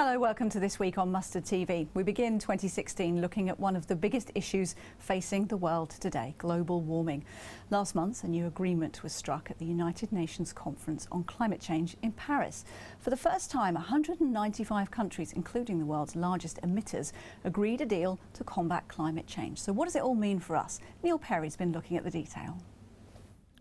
Hello, welcome to This Week on Mustard TV. We begin 2016 looking at one of the biggest issues facing the world today, global warming. Last month, a new agreement was struck at the United Nations Conference on Climate Change in Paris. For the first time, 195 countries, including the world's largest emitters, agreed a deal to combat climate change. So what does it all mean for us? Neil Perry's been looking at the detail.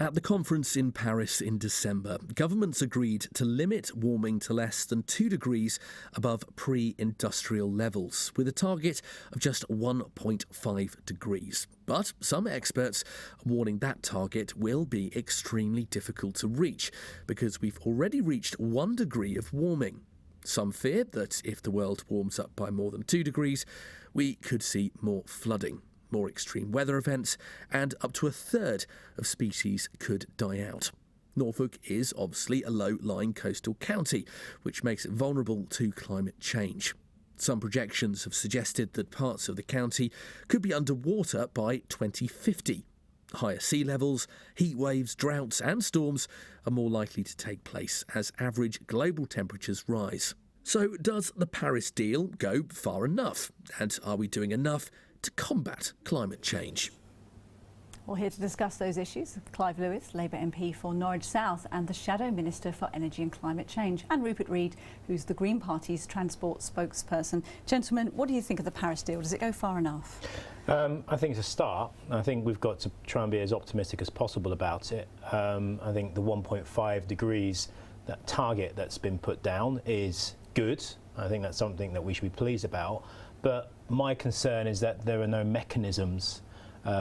At the conference in Paris in December, governments agreed to limit warming to less than 2 degrees above pre-industrial levels, with a target of just 1.5 degrees. But some experts are warning that target will be extremely difficult to reach, because we've already reached 1 degree of warming. Some fear that if the world warms up by more than 2 degrees, we could see more flooding, more extreme weather events, and up to a third of species could die out. Norfolk is obviously a low-lying coastal county, which makes it vulnerable to climate change. Some projections have suggested that parts of the county could be underwater by 2050. Higher sea levels, heat waves, droughts and storms are more likely to take place as average global temperatures rise. So does the Paris deal go far enough? And are we doing enough to combat climate change? Well, here to discuss those issues, Clive Lewis, Labour MP for Norwich South and the Shadow Minister for Energy and Climate Change, and Rupert Read, who's the Green Party's transport spokesperson. Gentlemen, what do you think of the Paris deal? Does it go far enough? I think it's a start. I think we've got to try and be as optimistic as possible about it. I think the 1.5 degrees, that target that's been put down, is good. I think that's something that we should be pleased about. But my concern is that there are no mechanisms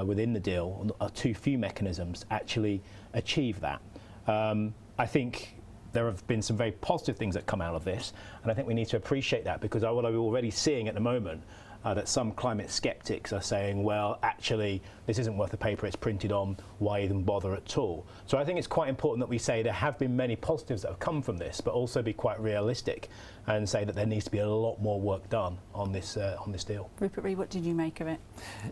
within the deal, or too few mechanisms, to actually achieve that. I think there have been some very positive things that come out of this, and I think we need to appreciate that, because what we're already seeing at the moment, that some climate skeptics are saying, well, actually, this isn't worth the paper it's printed on, why even bother at all? So I think it's quite important that we say there have been many positives that have come from this, but also be quite realistic and say that there needs to be a lot more work done on this deal. Rupert Read, what did you make of it?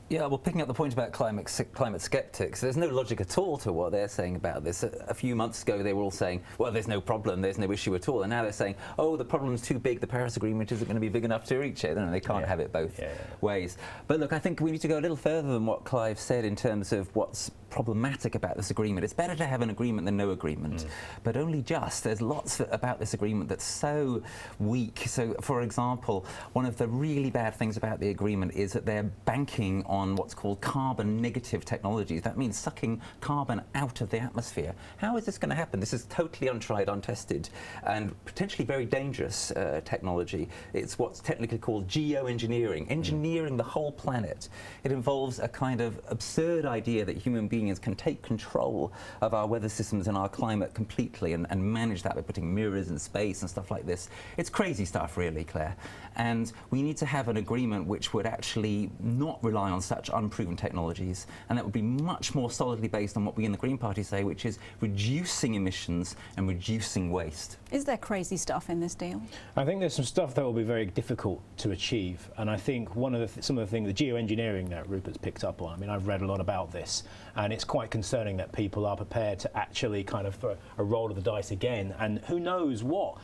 Yeah, well, picking up the point about climate skeptics, there's no logic at all to what they're saying about this. A few months ago, they were all saying, well, there's no problem, there's no issue at all. And now they're saying, oh, the problem's too big, the Paris Agreement isn't going to be big enough to reach it. No, they can't have it both ways. But look, I think we need to go a little further than what Clive said in terms of what's problematic about this agreement. It's better to have an agreement than no agreement, but only just. There's lots about this agreement that's so weak. So, for example, one of the really bad things about the agreement is that they're banking on what's called carbon negative technologies. That means sucking carbon out of the atmosphere. How is this going to happen? This is totally untried, untested, and potentially very dangerous technology. It's what's technically called geoengineering, engineering the whole planet. It involves a kind of absurd idea that human beings can take control of our weather systems and our climate completely and manage that by putting mirrors in space and stuff like this. It's crazy stuff, really, Claire. And we need to have an agreement which would actually not rely on such unproven technologies, and that would be much more solidly based on what we in the Green Party say, which is reducing emissions and reducing waste. Is there crazy stuff in this deal? I think there's some stuff that will be very difficult to achieve, and I think some of the things, the geoengineering that Rupert's picked up on, I mean, I've read a lot about this, and it's quite concerning that people are prepared to actually kind of throw a roll of the dice again, and who knows what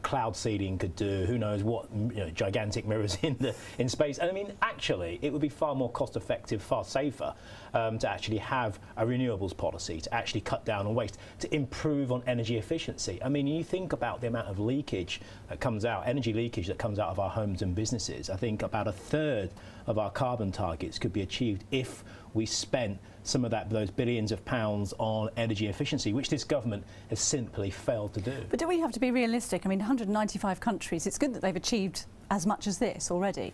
cloud seeding could do, who knows what gigantic mirrors in space. And I mean, actually, it would be far more cost effective, far safer to actually have a renewables policy, to actually cut down on waste, to improve on energy efficiency. I mean, you think about the amount of leakage that comes out, energy leakage that comes out of our homes and businesses. I think about a third of our carbon targets could be achieved if we spent some of those billions of pounds on energy efficiency, which this government has simply failed to do. But do we have to be realistic? I mean, 195 countries, it's good that they've achieved as much as this already.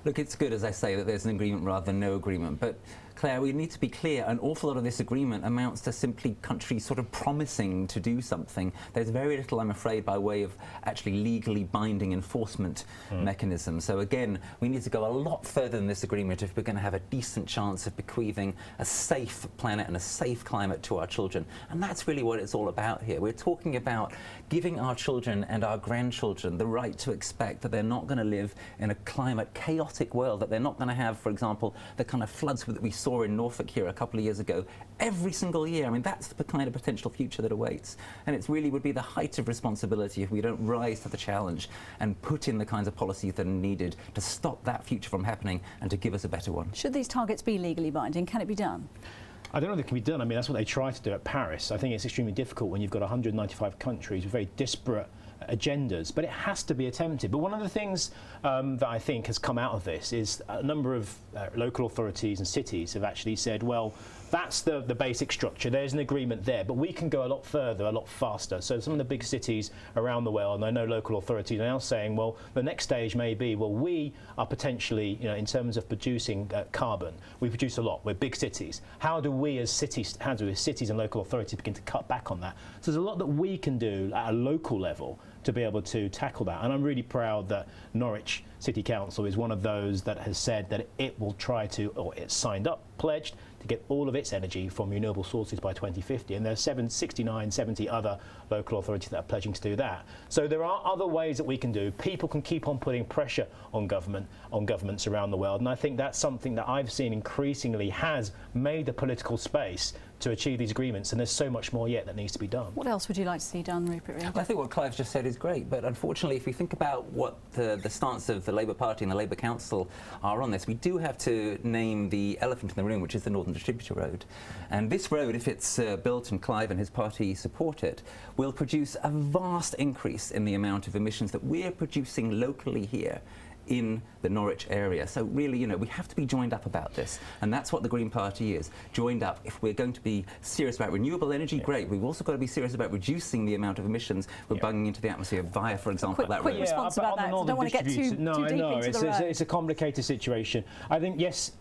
Look, it's good, as I say, that there's an agreement rather than no agreement, but Claire, we need to be clear, an awful lot of this agreement amounts to simply countries sort of promising to do something. There's very little, I'm afraid, by way of actually legally binding enforcement mechanisms. So again, we need to go a lot further than this agreement if we're going to have a decent chance of bequeathing a safe planet and a safe climate to our children. And that's really what it's all about here. We're talking about giving our children and our grandchildren the right to expect that they're not going to live in a climate chaotic world, that they're not going to have, for example, the kind of floods that we saw saw in Norfolk here a couple of years ago, every single year. I mean, that's the kind of potential future that awaits. And it really would be the height of responsibility if we don't rise to the challenge and put in the kinds of policies that are needed to stop that future from happening and to give us a better one. Should these targets be legally binding? Can it be done? I don't know if it can be done. I mean, that's what they try to do at Paris. I think it's extremely difficult when you've got 195 countries with very disparate agendas, but it has to be attempted. But one of the things that I think has come out of this is a number of local authorities and cities have actually said, well, that's the basic structure, there's an agreement there, but we can go a lot further, a lot faster. So some of the big cities around the world, and I know local authorities are now saying, well, the next stage may be, well, we are potentially, in terms of producing carbon, we produce a lot, we're big cities. How do we as cities and local authorities begin to cut back on that? So there's a lot that we can do at a local level to be able to tackle that. And I'm really proud that Norwich City Council is one of those that has said that it will try to, or it's signed up, pledged to get all of its energy from renewable sources by 2050. And there's 70 other local authorities that are pledging to do that. So there are other ways that we can do. People can keep on putting pressure on governments around the world. And I think that's something that I've seen increasingly has made the political space to achieve these agreements, and there's so much more yet that needs to be done. What else would you like to see done, Rupert Read? I think what Clive just said is great, but unfortunately, if we think about what the stance of the Labour Party and the Labour Council are on this, we do have to name the elephant in the room, which is the Northern Distributor Road. And this road, if it's built and Clive and his party support it, will produce a vast increase in the amount of emissions that we're producing locally here in the Norwich area. So really, we have to be joined up about this, and that's what the Green Party is, joined up. If we're going to be serious about renewable energy, great. We've also got to be serious about reducing the amount of emissions we're bunging into the atmosphere via, for example, that road. Quick response about that. I don't want to get too deep into the road. It's a complicated situation. I think, yes,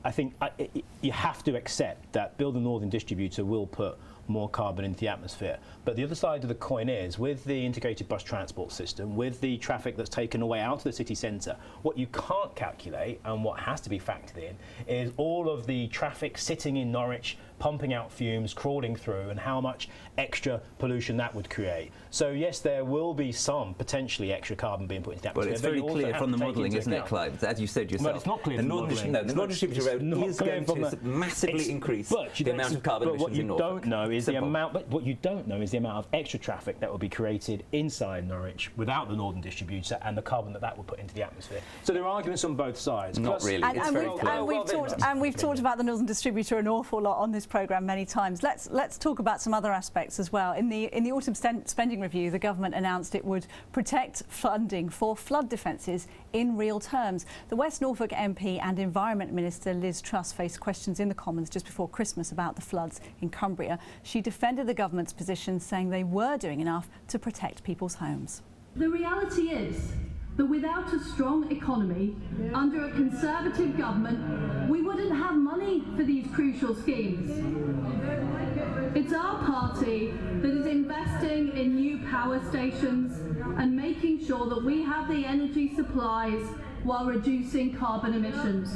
you have to accept that building a Northern Distributor will put more carbon into the atmosphere. But the other side of the coin is, with the integrated bus transport system, with the traffic that's taken away out of the city centre, what you can't calculate and what has to be factored in is all of the traffic sitting in Norwich, pumping out fumes, crawling through, and how much extra pollution that would create. So yes, there will be some potentially extra carbon being put into the atmosphere. Well, it's very clear from the modelling, isn't it, Clive? As you said yourself. Well, it's not clear from the modelling. No, the Northern Distributor Road is going to massively increase the amount of carbon emissions in Norfolk. But what you don't know is the amount. But what you don't know is the amount of extra traffic that will be created inside Norwich without the Northern Distributor, and the carbon that will put into the atmosphere. So there are arguments on both sides. Not really. And we've talked about the Northern Distributor an awful lot on this programme many times. Let's talk about some other aspects as well. In the autumn spending review, the government announced it would protect funding for flood defences in real terms. The West Norfolk MP and Environment Minister Liz Truss faced questions in the Commons just before Christmas about the floods in Cumbria. She defended the government's position, saying they were doing enough to protect people's homes. The reality is that without a strong economy, under a Conservative government, we wouldn't have money for these crucial schemes. It's our party that is investing in new power stations and making sure that we have the energy supplies while reducing carbon emissions.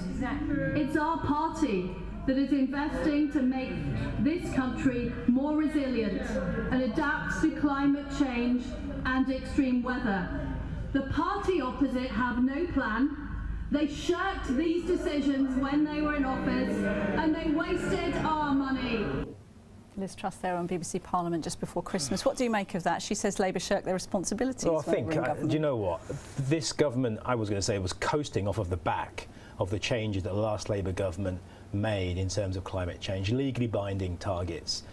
It's our party that is investing to make this country more resilient and adapt to climate change and extreme weather. The party opposite have no plan. They shirked these decisions when they were in office, and they wasted our money. Liz Truss there on BBC Parliament just before Christmas. What do you make of that? She says Labour shirked their responsibilities. Well, I think, do you know what? This government, I was going to say, was coasting off of the back of the changes that the last Labour government made in terms of climate change, legally binding targets.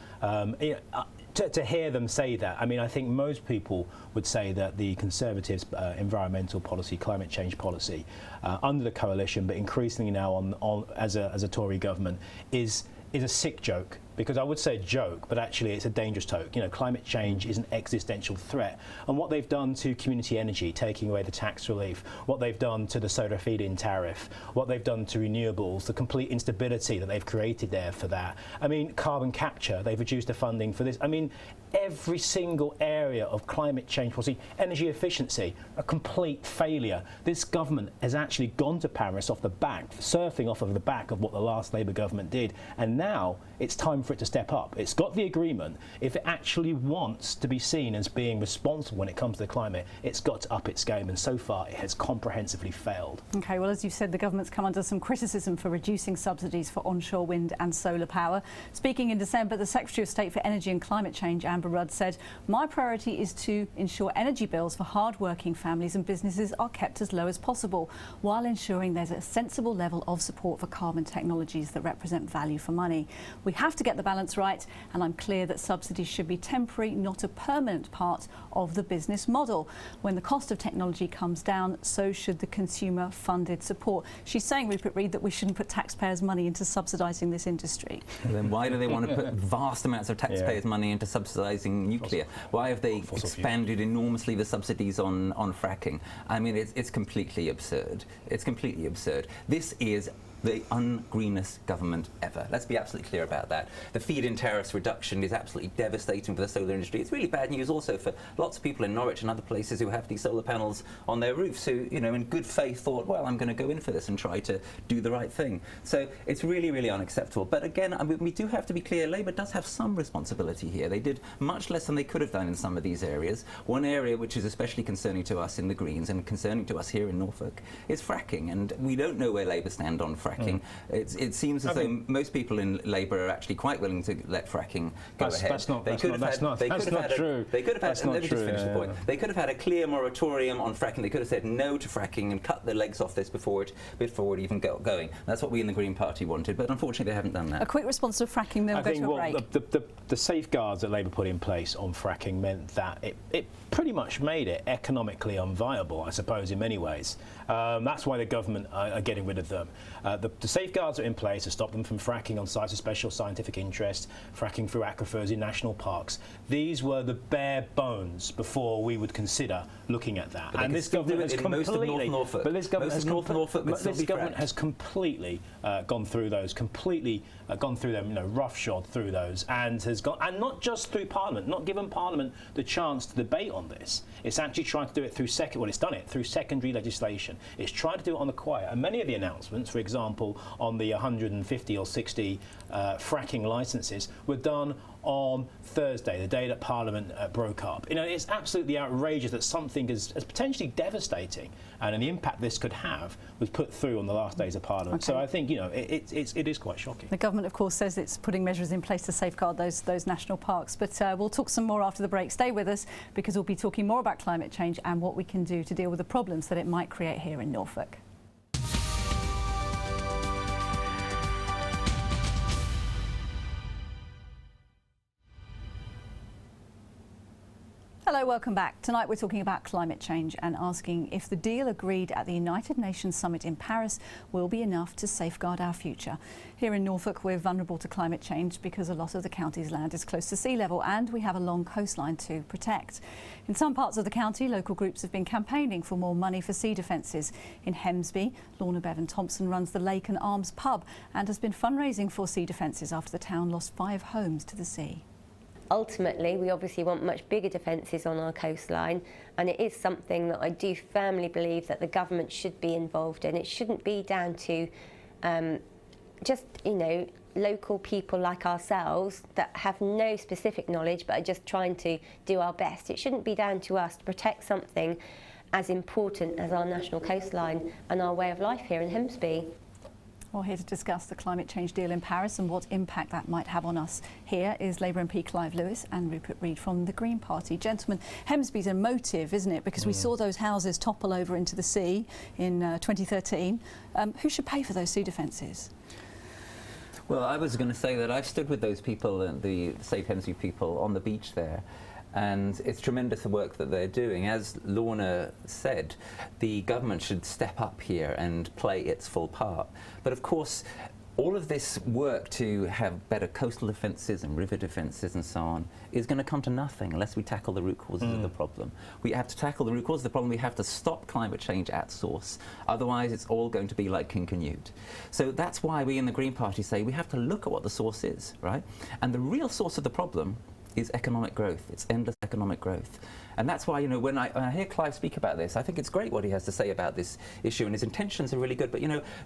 To hear them say that, I mean, I think most people would say that the Conservatives' environmental policy, climate change policy, under the coalition, but increasingly now as a Tory government, is a sick joke. Because I would say joke, but actually it's a dangerous joke. Climate change is an existential threat. And what they've done to community energy, taking away the tax relief, what they've done to the solar feed-in tariff, what they've done to renewables, the complete instability that they've created there for that. I mean, carbon capture, they've reduced the funding for this. I mean, every single area of climate change policy, energy efficiency, a complete failure. This government has actually gone to Paris off the back, surfing off of the back of what the last Labour government did. And now it's time for it to step up. It's got the agreement. If it actually wants to be seen as being responsible when it comes to the climate, it's got to up its game, and so far it has comprehensively failed. OK, well, as you said, the government's come under some criticism for reducing subsidies for onshore wind and solar power. Speaking in December, the Secretary of State for Energy and Climate Change, Rupert Read, said, "My priority is to ensure energy bills for hard-working families and businesses are kept as low as possible, while ensuring there's a sensible level of support for carbon technologies that represent value for money. We have to get the balance right, and I'm clear that subsidies should be temporary, not a permanent part of the business model. When the cost of technology comes down, so should the consumer-funded support." She's saying, Rupert Read, that we shouldn't put taxpayers' money into subsidising this industry. Then why do they want to put vast amounts of taxpayers' money into subsidising nuclear? Why have they expanded enormously the subsidies on fracking? I mean, it's completely absurd. It's completely absurd. This is the ungreenest government ever. Let's be absolutely clear about that. The feed-in tariffs reduction is absolutely devastating for the solar industry. It's really bad news also for lots of people in Norwich and other places who have these solar panels on their roofs who, you know, in good faith thought, well, I'm going to go in for this and try to do the right thing. So it's really, really unacceptable. But again, I mean, we do have to be clear, Labour does have some responsibility here. They did much less than they could have done in some of these areas. One area which is especially concerning to us in the Greens and concerning to us here in Norfolk is fracking. And we don't know where Labour stand on fracking. It seems as though most people in Labour are actually quite willing to let fracking go ahead. That's not true. They could have had, let me just finish the point. They could have had a clear moratorium on fracking. They could have said no to fracking and cut the legs off this before it even got going. That's what we in the Green Party wanted, but unfortunately they haven't done that. A quick response to fracking, then we'll go to a break. The safeguards that Labour put in place on fracking meant that it pretty much made it economically unviable, I suppose, in many ways. That's why the government are getting rid of them. The safeguards are in place to stop them from fracking on sites of special scientific interest, fracking through aquifers in national parks. These were the bare bones before we would consider looking at that. And this government has completely, has completely gone through those, gone through them, roughshod through those, and has gone, and not just through Parliament, not given Parliament the chance to debate on this. It's actually trying to do it through it's done it through secondary legislation. It's trying to do it on the quiet. And many of the announcements, for example, on the 150 or 60 fracking licences, were done on Thursday, the day that Parliament broke up. It's absolutely outrageous that something as potentially devastating and the impact this could have was put through on the last days of Parliament. Okay. So I think it is quite shocking. The government, of course, says it's putting measures in place to safeguard those national parks. But we'll talk some more after the break. Stay with us, because we'll be talking more about climate change and what we can do to deal with the problems that it might create here in Norfolk. Hello, welcome back. Tonight we're talking about climate change and asking if the deal agreed at the United Nations Summit in Paris will be enough to safeguard our future. Here in Norfolk, we're vulnerable to climate change because a lot of the county's land is close to sea level and we have a long coastline to protect. In some parts of the county, local groups have been campaigning for more money for sea defences. In Hemsby, Lorna Bevan-Thompson runs the Lake and Arms pub and has been fundraising for sea defences after the town lost 5 homes to the sea. Ultimately, we obviously want much bigger defences on our coastline, and it is something that I do firmly believe that the government should be involved in. It shouldn't be down to just, local people like ourselves that have no specific knowledge but are just trying to do our best. It shouldn't be down to us to protect something as important as our national coastline and our way of life here in Hemsby. Well, here to discuss the climate change deal in Paris and what impact that might have on us here is Labour MP Clive Lewis and Rupert Read from the Green Party. Gentlemen, Hemsby's a motive, isn't it? Because we saw those houses topple over into the sea in 2013. Who should pay for those sea defences? Well, I was going to say that I've stood with those people, the Save Hemsby people, on the beach there. And it's tremendous the work that they're doing. As Lorna said, the government should step up here and play its full part. But of course, all of this work to have better coastal defences and river defences and so on is going to come to nothing unless we tackle the root causes of the problem. We have to tackle the root cause of the problem. We have to stop climate change at source. Otherwise, it's all going to be like King Canute. So that's why we in the Green Party say we have to look at what the source is, right? And the real source of the problem is economic growth. It's endless economic growth. And that's why, when I hear Clive speak about this, I think it's great what he has to say about this issue, and his intentions are really good, but,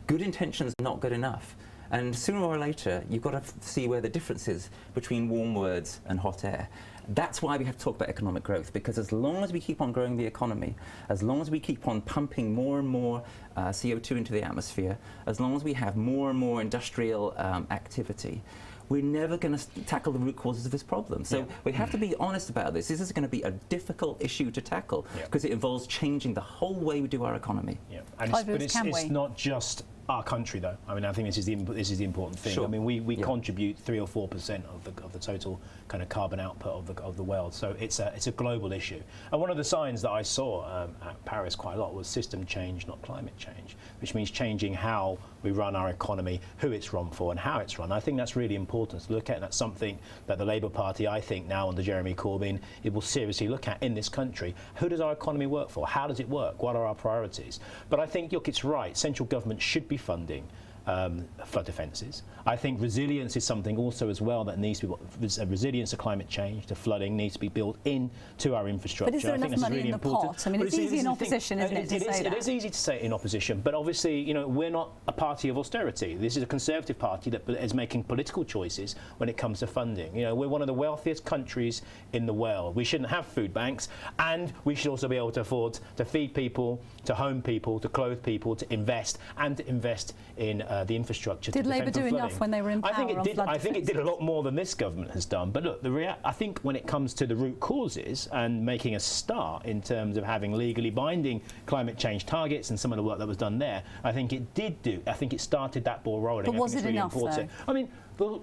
good intentions are not good enough. And sooner or later, you've got to see where the difference is between warm words and hot air. That's why we have to talk about economic growth, because as long as we keep on growing the economy, as long as we keep on pumping more and more CO2 into the atmosphere, as long as we have more and more industrial activity, we're never going to tackle the root causes of this problem. So we have to be honest about this. This is going to be a difficult issue to tackle because it involves changing the whole way we do our economy. And it's not just our country, though. I mean, I think this is the important thing. Sure. I mean, we contribute 3 or 4% of the total kind of carbon output of the world. So it's a global issue. And one of the signs that I saw at Paris quite a lot was system change, not climate change, which means changing how we run our economy, who it's run for, and how it's run. I think that's really important to look at, and that's something that the Labour Party, I think, now under Jeremy Corbyn, it will seriously look at in this country. Who does our economy work for? How does it work? What are our priorities? But I think, look, it's right. Central government should be funding flood defences. I think resilience is something also as well that needs to be, resilience to climate change, to flooding, needs to be built into our infrastructure. But is there enough money in the pot? I mean, it's easy in opposition, isn't it, to say that? It is easy to say it in opposition, but obviously, you know, we're not a party of austerity. This is a Conservative party that is making political choices when it comes to funding. You know, we're one of the wealthiest countries in the world. We shouldn't have food banks, and we should also be able to afford to feed people, to home people, to clothe people, to invest, and to invest in the infrastructure. Did Labour do enough when they were in power? I think it did a lot more than this government has done. But look, I think when it comes to the root causes and making a start in terms of having legally binding climate change targets and some of the work that was done there, I think it did do. I think it started that ball rolling. But was it enough, though? I mean, well,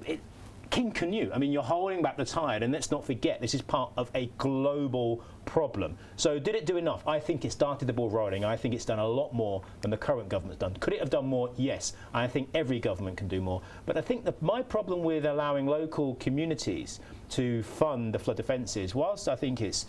King Canute. I mean, you're holding back the tide, and let's not forget this is part of a global problem. So did it do enough? I think it started the ball rolling. I think it's done a lot more than the current government's done. Could it have done more? Yes. I think every government can do more. But I think my problem with allowing local communities to fund the flood defences, whilst I think it's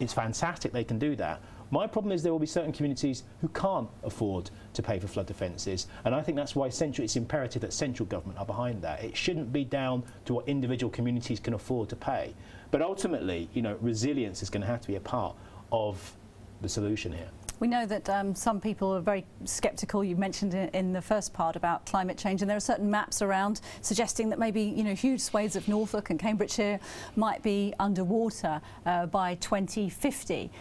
fantastic they can do that, my problem is there will be certain communities who can't afford to pay for flood defences, and I think that's why it's imperative that central government are behind that. It shouldn't be down to what individual communities can afford to pay. But ultimately, you know, resilience is going to have to be a part of the solution here. We know that some people are very sceptical. You mentioned in the first part about climate change, and there are certain maps around suggesting that maybe, you know, huge swathes of Norfolk and Cambridgeshire might be underwater by 2050.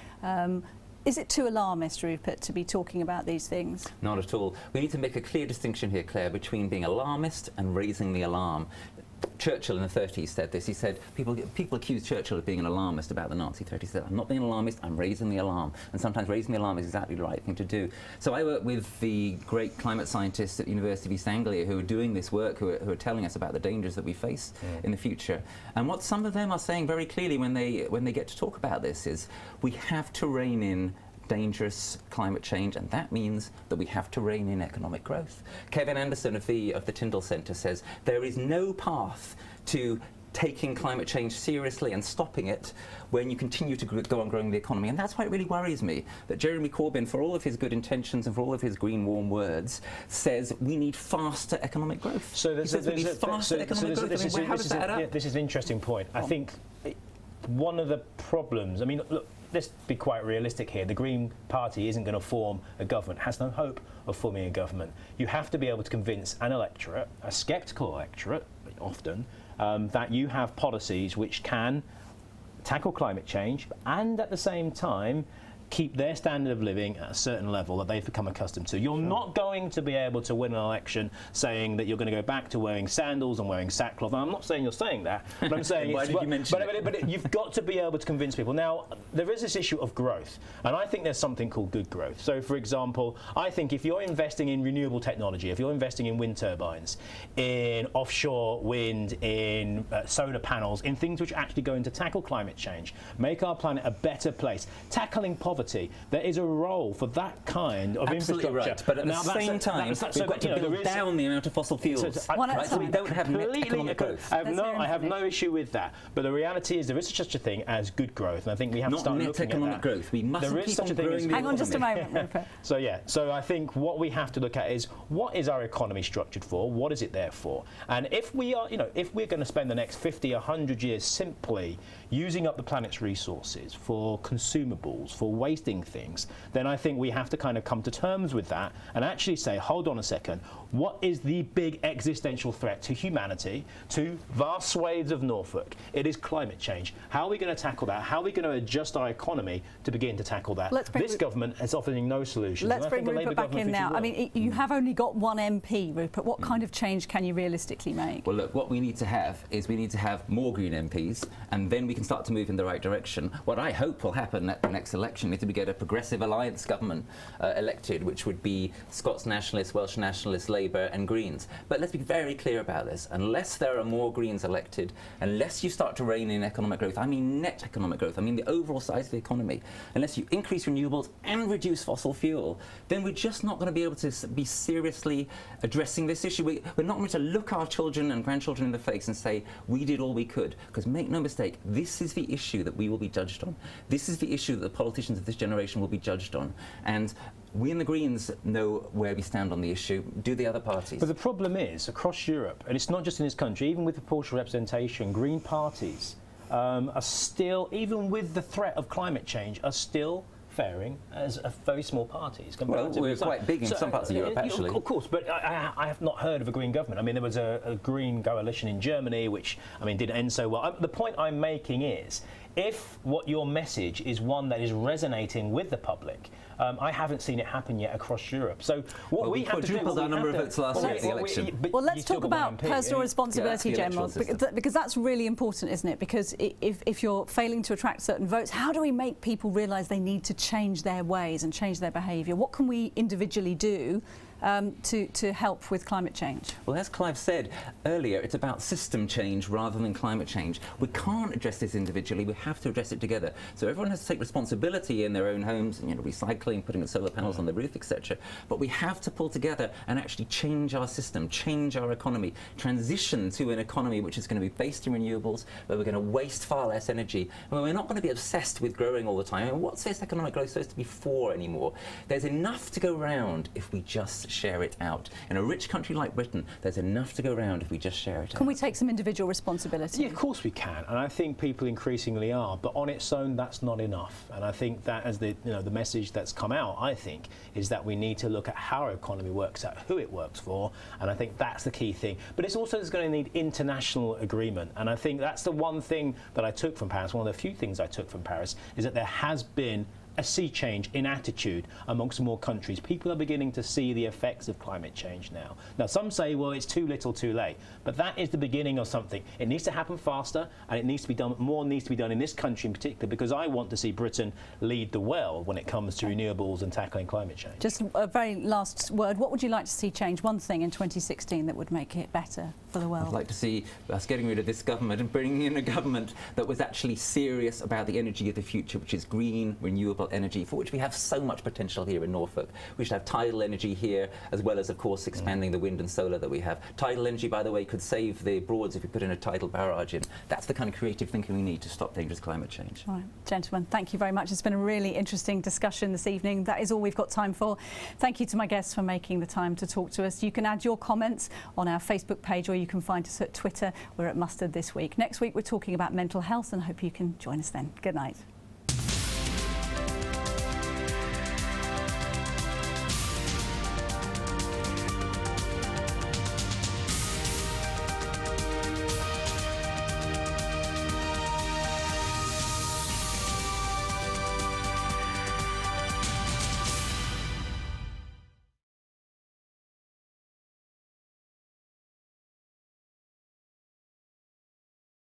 Is it too alarmist, Rupert, to be talking about these things? Not at all. We need to make a clear distinction here, Claire, between being alarmist and raising the alarm. Churchill in the 30s said this. He said, people accuse Churchill of being an alarmist about the Nazi threat. He said, I'm not being an alarmist, I'm raising the alarm. And sometimes raising the alarm is exactly the right thing to do. So I work with the great climate scientists at the University of East Anglia who are doing this work, who are telling us about the dangers that we face in the future. And what some of them are saying very clearly when they get to talk about this is, we have to rein in dangerous climate change, and that means that we have to rein in economic growth. Kevin Anderson of the Tyndall Centre says there is no path to taking climate change seriously and stopping it when you continue to go on growing the economy. And that's why it really worries me that Jeremy Corbyn, for all of his good intentions and for all of his green warm words, says we need faster economic growth. So he says we need faster economic growth. This is an interesting point. I think one of the problems, I mean, look, let's be quite realistic here. The Green Party isn't going to form a government, has no hope of forming a government. You have to be able to convince an electorate, a sceptical electorate, often, that you have policies which can tackle climate change and at the same time keep their standard of living at a certain level that they've become accustomed to. You're not going to be able to win an election saying that you're going to go back to wearing sandals and wearing sackcloth. And I'm not saying you're saying that, but I'm saying Why did you mention it? But you've got to be able to convince people. Now, there is this issue of growth, and I think there's something called good growth. So, for example, I think if you're investing in renewable technology, if you're investing in wind turbines, in offshore wind, in solar panels, in things which are actually going to tackle climate change, make our planet a better place, tackling poverty, there is a role for that kind of Absolutely infrastructure. Right. But at the same time, we've got to build down the amount of fossil fuels. So we don't have net economic growth. I have no issue with that. But the reality is there is such a thing as good growth, and I think we have to start looking at that. Not net economic growth. We mustn't keep on growing the economy. Hang on just a moment, Rupert. So I think what we have to look at is, what is our economy structured for? What is it there for? And if we are, if we're going to spend the next 50, 100 years simply using up the planet's resources for consumables, for waste wasting things, then I think we have to kind of come to terms with that and actually say, hold on a second, what is the big existential threat to humanity, to vast swathes of Norfolk? It is climate change. How are we going to tackle that? How are we going to adjust our economy to begin to tackle that? This government is offering no solutions. Let's bring Rupert back in now. I mean, you have only got one MP, Rupert. What kind of change can you realistically make? Well, look, what we need to have is we need to have more Green MPs, and then we can start to move in the right direction. What I hope will happen at the next election is that we get a progressive alliance government elected, which would be Scots Nationalists, Welsh Nationalists, Labour and Greens. But let's be very clear about this. Unless there are more Greens elected, unless you start to rein in economic growth, I mean net economic growth, I mean the overall size of the economy, unless you increase renewables and reduce fossil fuel, then we're just not going to be able to be seriously addressing this issue. We're not going to look our children and grandchildren in the face and say, we did all we could. Because make no mistake, this is the issue that we will be judged on. This is the issue that the politicians of this generation will be judged on. And we in the Greens know where we stand on the issue. Do the other parties? But the problem is, across Europe, and it's not just in this country, even with proportional representation, Green parties are still, even with the threat of climate change, are still faring as a very small parties. Well, we're quite big in some parts of Europe, actually. Of course, but I have not heard of a Green government. I mean, there was a Green coalition in Germany, which, I mean, didn't end so well. The point I'm making is, if what your message is one that is resonating with the public, I haven't seen it happen yet across Europe. So what we have to do... We quadrupled our number of votes last year at the election. Well, let's talk about personal responsibility, General, because that's really important, isn't it? Because if you're failing to attract certain votes, how do we make people realise they need to change their ways and change their behaviour? What can we individually do to help with climate change? Well, as Clive said earlier, it's about system change rather than climate change. We can't address this individually, we have to address it together. So everyone has to take responsibility in their own homes, and, you know, recycling, putting the solar panels on the roof, etc. But we have to pull together and actually change our system, change our economy, transition to an economy which is going to be based in renewables, where we're going to waste far less energy, and where we're not going to be obsessed with growing all the time. And what's this economic growth supposed to be for anymore? There's enough to go round if we just share it out. In a rich country like Britain, there's enough to go round if we just share it out. Can we take some individual responsibility? Yeah, of course we can, and I think people increasingly are, but on its own that's not enough. And I think that as the message that's come out, I think, is that we need to look at how our economy works out, who it works for, and I think that's the key thing. But it's also going to need international agreement, and I think that's the one thing that I took from Paris, one of the few things I took from Paris, is that there has been a sea change in attitude amongst more countries. People are beginning to see the effects of climate change now. Now, some say, well, it's too little, too late. But that is the beginning of something. It needs to happen faster, and it needs to be done. More needs to be done in this country in particular, because I want to see Britain lead the well when it comes to renewables and tackling climate change. Just a very last word. What would you like to see change? One thing in 2016 that would make it better for the world? I'd like to see us getting rid of this government and bringing in a government that was actually serious about the energy of the future, which is green, renewable energy, for which we have so much potential here in Norfolk. We should have tidal energy here, as well as, of course, expanding the wind and solar that we have. Tidal energy, by the way, could save the Broads if we put in a tidal barrage in. That's the kind of creative thinking we need to stop dangerous climate change. All right, gentlemen, thank you very much. It's been a really interesting discussion this evening. That is all we've got time for. Thank you to my guests for making the time to talk to us. You can add your comments on our Facebook page, or you can find us at Twitter. We're at Mustard This Week. Next week, we're talking about mental health, and I hope you can join us then. Good night.